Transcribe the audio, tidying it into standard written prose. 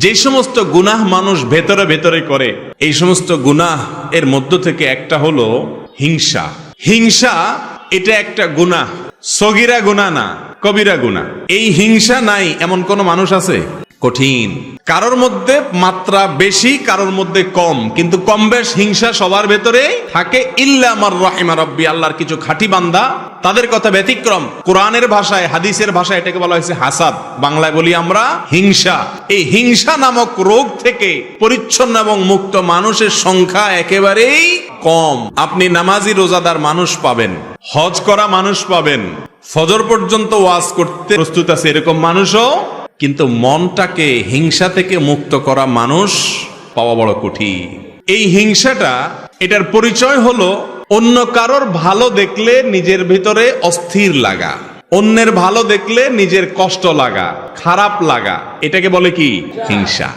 যে সমস্ত গুনাহ মানুষ ভেতরে ভেতরে করে, এই সমস্ত গুনাহ এর মধ্য থেকে একটা হলো হিংসা। হিংসা এটা একটা গুনাহ, সগীরা গুনাহ না, কবিরা গুনাহ। এই হিংসা নাই এমন কোন মানুষ আছে? কঠিন। কারোর মধ্যে মাত্রা বেশি, কারোর মধ্যে কম, কিন্তু কম বেশ হিংসা সবার ভেতরে থাকে। ইল্লা মান রাহিমা রাব্বি, আল্লাহর কিছু খাঁটি বান্দা, তাদের কথা ব্যতিক্রম। কোরআনের ভাষায়, হাদিসের ভাষায় এটাকে বলা হয়েছে হাসাদ, বাংলায় বলি আমরা হিংসা। এই হিংসা নামক রোগ থেকে পরিচ্ছন্ন এবং মুক্ত মানুষের সংখ্যা একেবারেই কম। আপনি নামাজি রোজাদার মানুষ পাবেন, হজ করা মানুষ পাবেন, ফজর পর্যন্ত ওয়াজ করতে প্রস্তুত আছে এরকম মানুষও, কিন্তু মনটাকে হিংসা থেকে মুক্ত করা মানুষ পাওয়া বড় কঠিন। এই হিংসাটা, এটার পরিচয় হলো অন্য কারোর ভালো দেখলে নিজের ভিতরে অস্থির লাগা, অন্যের ভালো দেখলে নিজের কষ্ট লাগা, খারাপ লাগা, এটাকে বলে কি? হিংসা।